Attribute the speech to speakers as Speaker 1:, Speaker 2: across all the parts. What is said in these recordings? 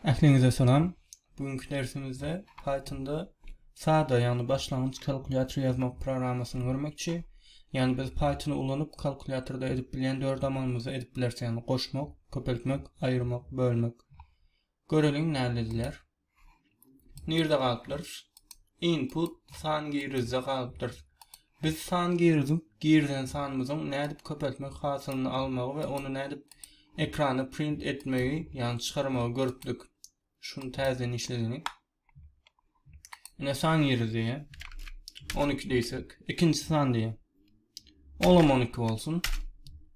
Speaker 1: Ahlinize salam. Bugünkü dersimizde Python'da sada yani başlangıç kalkülatör yazmak programmasını görmekçi. Yani biz Python'u ulanıp kalkülatörde edip bilen 4 amalımızı edip bilerse yani koşmak, köpeltmek, ayırmak, bölmek. Görelim nerelediler. Nerede kalıplar? Input san girizde kalıplar. Biz san girden sanımızın ne edip köpeltmek hasılını almağı ve onu ne edip ekranı print etmeyi yani çıkarmağı görüptük. Şunu terzen işledik. Yine san yeri diye 12 deysek ikinci san diye olam 12 olsun.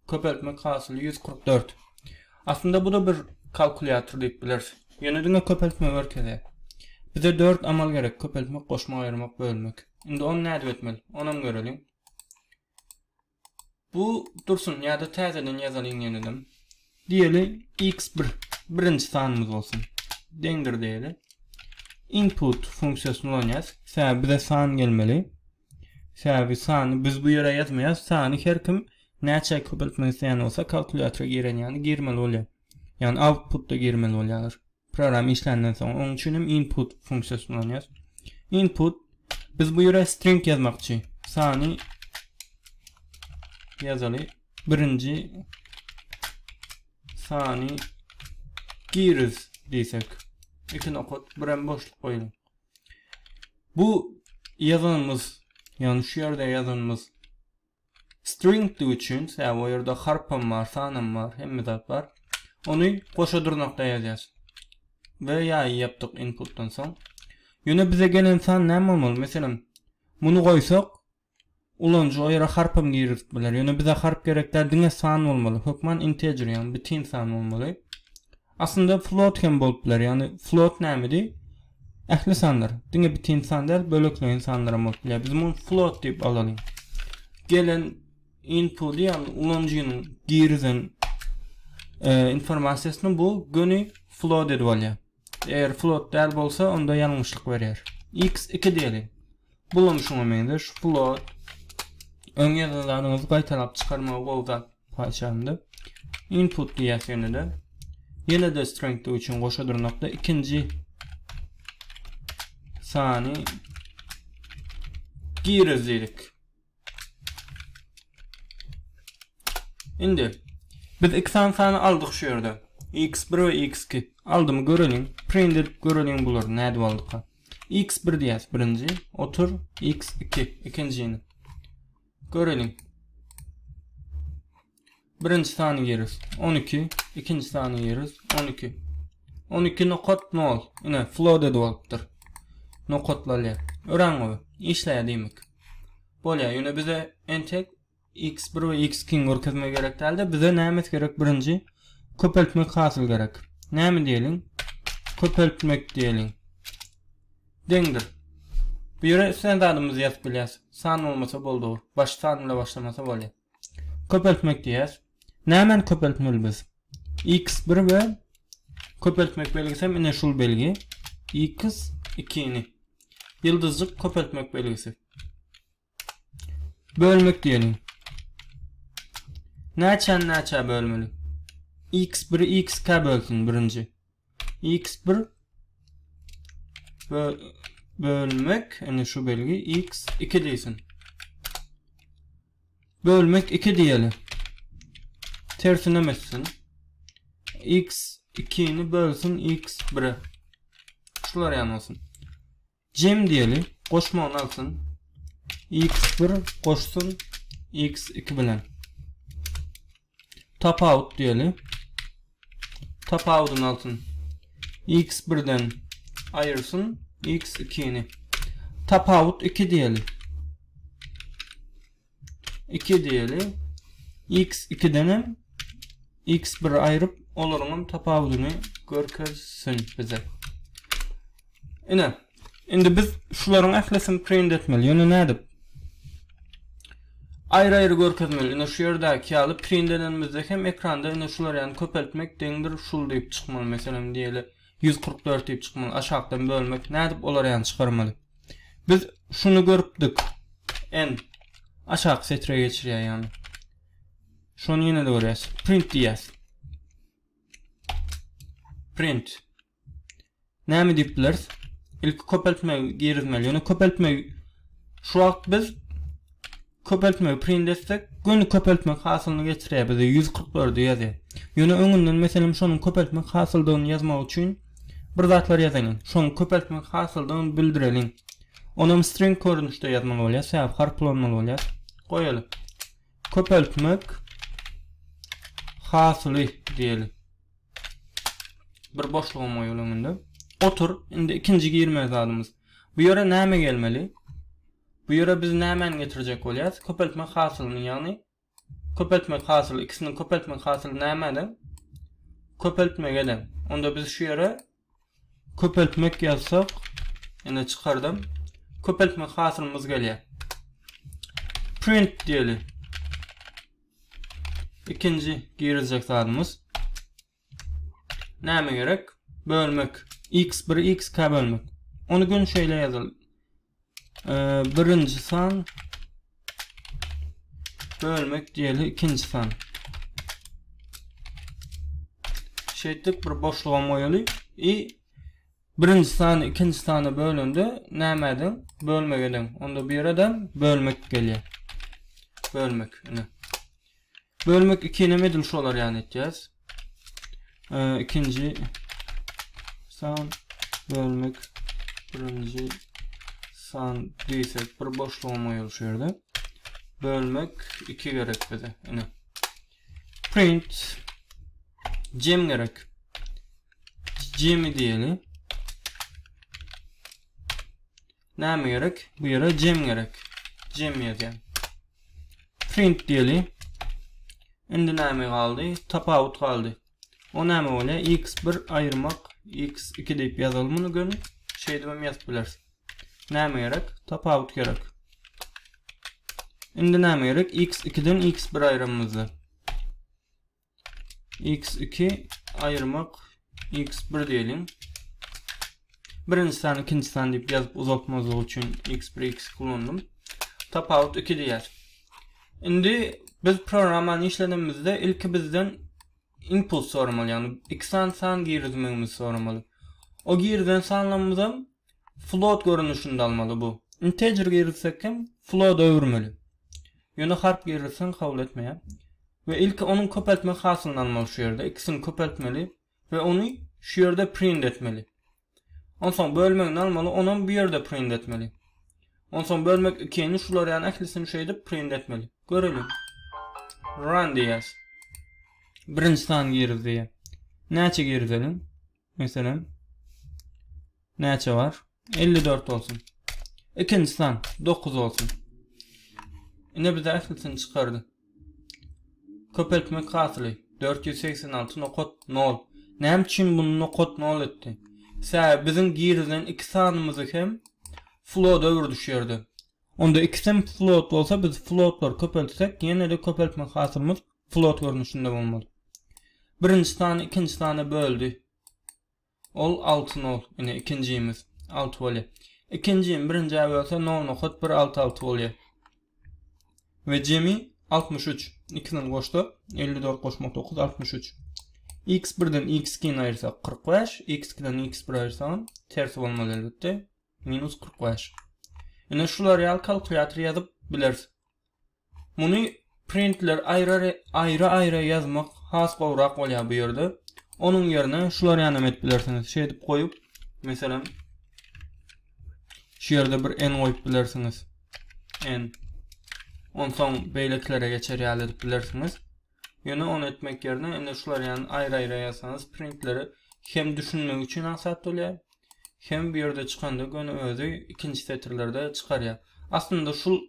Speaker 1: Köpeltmek hasılı 144. Aslında bu da bir kalkülatör deyip biliriz. Yönüdüğüne köpeltme örkede. Bize 4 amal gerek: köpeltmek, koşma, ayırmak, bölmek. Şimdi onu ne edip etmeli? Onu mu görelim? Bu dursun ya da terzeden yazalım yeniden. Diyelim x1 birinci sanımız olsun. Dengir diyelim. Input fonksiyasını oynayız. Sebebi bize san gelmeli. Sebebi sanı biz bu yere yazmayız. Sanı her kim neçe köpeltmek isteyen olsa kalkülatöre giren yani girmeli oluyor. Yani output da girmeli oluyor. Program işlenden sonra onun için input fonksiyasını oynayız. Input biz bu yere string yazmak için sanı yazalım. Birinci sanı giriz diysek. İki nokot bir boşluk koyalım. Bu yazanımız yani şu yerde yazanımız string için yani o yerde harpam var, sanım var, hem zat var. Onu koşadır nokta yazacağız. Ve yayı yaptık input'tan sonra. Yine bize gelen san ne olmalı? Mesela bunu koysak ulanca o yere harpam giriz bilir. Yine bize harp gereklerdiğine san olmalı. Hükman integer yani bütün san olmalı. Aslında float hem boluplar yani float nämidi? Ähli sanlar. Diňe bütün sanlar bölekli insanlara boluplar. Biz bunu float deyip alalım. Gelen input yani ulanjynyň girizen informasiýasyny bu göni float edip alýar. Eğer float däl bolsa onda ýalňyşlyk berýär. x2 diýelim. Bulam şoňa meňde şu float öň ýazalaryňyzy gaýtarap çykarmagy bolsa paçandy. Input diýäsini de yine de string için koşadır nokta ikinci sani giriz dedik. Şimdi biz iki sani aldık şu yerde. x1 ve x2 aldım görelim. Print edip görelim bulur. Nerede aldık? x1 diyez birinci. Otur x2 ikincini. Görelim. Birinci sani yeriz 12, ikinci sani yeriz 12. 12 nokot nol. Yine float edip alıptır. Nokotlarla. Öğrenme. İşleye demek. Böyle yine bize entek x1 ve x2'nin görkezme gerek değildi. Bize neymet gerek birinci? Köpeltmek hasıl gerek. Neymi diyelim? Köpeltmek diyelim. Dengdir. Bir yere standartımızı yazıp biliyaz. San olmasa boldu. Baş san ile başlamasa böyle. Köpeltmek diyez. Nämen köpeltmeli biz? x1 ve köpeltmek belgisi ine şul belgi. x2'ni. Yıldızlık köpeltmek belgisi. Bölmek diyelim. Näçe bölmeli? x1 xk bölsün birinci. x1 bölmek ine şu belgi x2 diýsin. Bölmek 2 diyelim. Tersine messin. x2'ni bölsün x1'e. Şular yanılsın. Cem diyelim. Koşma onu alsın. x1 koşsun x2 bilen. Top out diyelim. Top out'un alsın. x1'den ayırsın x2'ni. Top out 2 diyelim. 2 diyelim. x2'den x1 ayırıp olurunun tapavudunu görkezsin bize. Şimdi biz şuların ählisini print etmeli. Yine ne edip? Ayrı görkezmeli. Yine şu yerdeki alıp print edenimizde hem ekranda yine şular yani köpeltmek dengdir şul deyip çıkmalı. Mesela diyelim 144 deyip çıkmalı. Aşağıdan bölmek ne edip olar yani çıkarmalı. Biz şunu görüpdük. Aşağı setre geçiriyor yani. Şunu yine de görüyoruz. Print diyez. Print. näme diýip bileriz? İlk köpeltme girizmeli. Ýöne köpeltme şu wagt biz köpeltme print etsek günlük köpeltme hasylyny geçirýär. Bize 144 ýazýar. Ýöne öňünden meselem şonuň köpeltme hasyldygyny ýazmak üçin bir zatlar ýazaň. Şonuň köpeltme hasyldygyny bildirelim. Onam string görnüşde ýazmaly bolýar, sebäp harflanmaly bolýar. Goýaly. Köpeltmek hasyly diýelim. Bir boşlugum ýolunda. Otur, indi ikinci girme zadymyz. Bu ýere näme gelmeli? Bu ýere biz nämen getirecek bolýar? Köpeltmek hasylyny, ýagny köpeltmek hasyly, ikisiniň köpeltmek hasyly nämede? Köpeltmek eden. Onda biz şu ýere köpeltmek ýazsak, ene çykardym. Köpeltmek hasylymyz gelýär. Print diýeli. İkinci girecek zadymyz. Näme gerek? Bölmek. X1 x k bölmek. Onu gün şöyle yazalım. Birinci san bölmek diýeli ikinci san. Şeýtlik bir boşlugam goýaly. Birinci san ikinci sany bölünde nämeden bölmek eden. Onda bir ýerden bölmek gelýär. Bölmek. Bölmek iki nemedil şolar ýany etýäs. İkinci san bölmek birinci san diýsek bir boşlugum goýuly şu ýerde. Bölmek 2 gerek bize. Print cem gerek. Cem'i diýeli. Näme gerek? Bu ýere cem gerek. Cem ýazýan. Print diýeli. Indi näme galdy? Tapaut galdy. O näme bolýar? X1 aýyrmak x2 diýip ýazalım muny gön. Şeýdem ýazyp bilersiz. Näme gerek? Tapaut gerek. Indi näme gerek? X2'den x1 aýyrmamyzy. X2 aýyrmak x1 diýelim. Birinci san, ikinci san diýip ýazyp uzatmazlyk üçin x1 x kullandym. Tapaut 2 diýer. Indi biz programany işledimizde ilki bizden input sormaly, ýani iki san girizmegimiz sormaly. O girden sanlamyzam float görünüşinde almaly bu. Integer girsek hem float öwürmeli. Ýöne harf girirsen kabul etmeýär. Ve ilki onun köpeltme hasylyny almaly şu ýerde. İkisini köpeltmeli ve onu şu ýerde print etmeli. Ondan bölmegini almaly, onu bir ýerde print etmeli. Ondan bölmek ikini şular ýany ählisini şeýdip print etmeli. Görelim. Run diýäs. Birinci san girizdi. Näçe girizelim? Mesela näçe var? 54 olsun. İkinci san 9 olsun. Ine bize ählisini çykardy. Köpeltmek hasyly 486 nokot 0. Näme üçin bunu nokot 0 etdi? Sebäbi bizim girizen iki sanymyzy hem float öwür düşýärdi. Onda ikisi float bolsa biz floatlar köpeltsek ýene de köpeltmek hasylymyz float görnüşinde bolmaly. Birinci sany ikinci sany böldü. Ol 6 0. Ine ikincimiz 6 bolýar. İkincim birinci bolsa 0.166 bolýar. Ve cemi 63. 2'nin goşdy. 54 goşmak 9 63. X1'den X2'ni ayırsak 45. X2'den X1 ayırsak tersi bolmaly elbetde. Minus 45. Ine şular ýaly kalkulator ýazyp bileriz. Muny printler aýra ýazmak has gowrak bolýar bu ýerde. Onun ýerine şular ýany et bilersiniz. Şeýdip goýup, meselem şu ýerde bir n goýup bilersiniz. N. Ondan beýleklere geçer ýaly edip bilersiniz. Ýöne onu etmek ýerine ende şular ýany aýra ýazsanız printleri hem düşünmek üçin asat bolýar. Hem bir ýerde çykanda göni özü ikinci setirlerde çykarýar. Aslında şu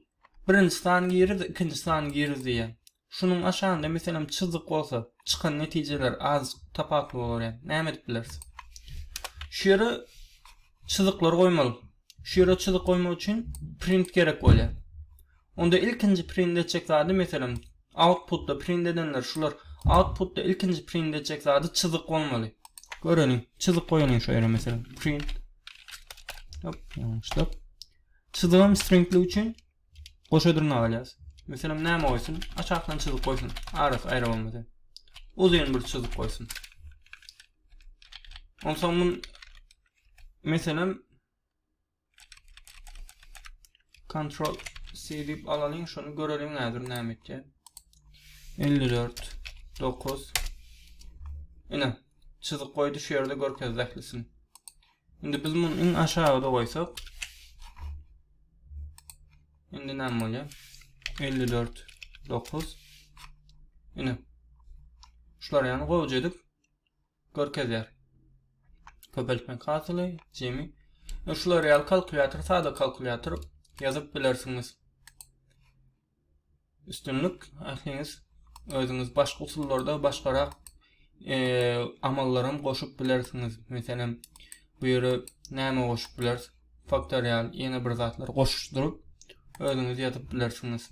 Speaker 1: birinci san giriz, ikinci san giriz diýär. Şunun aşağında meselem çyzyk bolsa, çıkan netijeler az tapakly bolar. Näme edip bilersiz? Şu ýere çyzyklar goýmaly. Şu ýere çyzyk goýmak üçin print gerek bolýar. Onda ilkinci print edecek zady meselem outputda print edenler şular outputda ilkinci print edecek zady çyzyk bolmaly. Görelim. Çyzyk goýanyň şu ýere meselem print. Hop, ýanşyk. Çyzygym stringli üçin goşadyrna alýas. Meselem näme goýsun? Açakdan çyzyk goýsun. Arasy aýra bolmady. Uzun bir çyzyk goýsun. Ondan Mesela Ctrl C deyip alalım, şunu görelim nedir nämetçe. 54 9 ine çizik koydu, şu yerde görkezliklisin. Şimdi biz bunu en aşağıda koysak, şimdi näme bolýar? 54 9 ine şular yani goýjydyk görkezler. Köpeltmek hasyly jemi. Şular real kalkulator, sada kalkulator yazıp bilersiniz. Üstünlük ahiniz özünüz başka usullarda başkarak amallarım koşup bilersiniz. Mesela bu yere näme koşup bilersiz? Faktorial, yeni bir zatlar koşuşturup özünüz yazıp bilersiniz.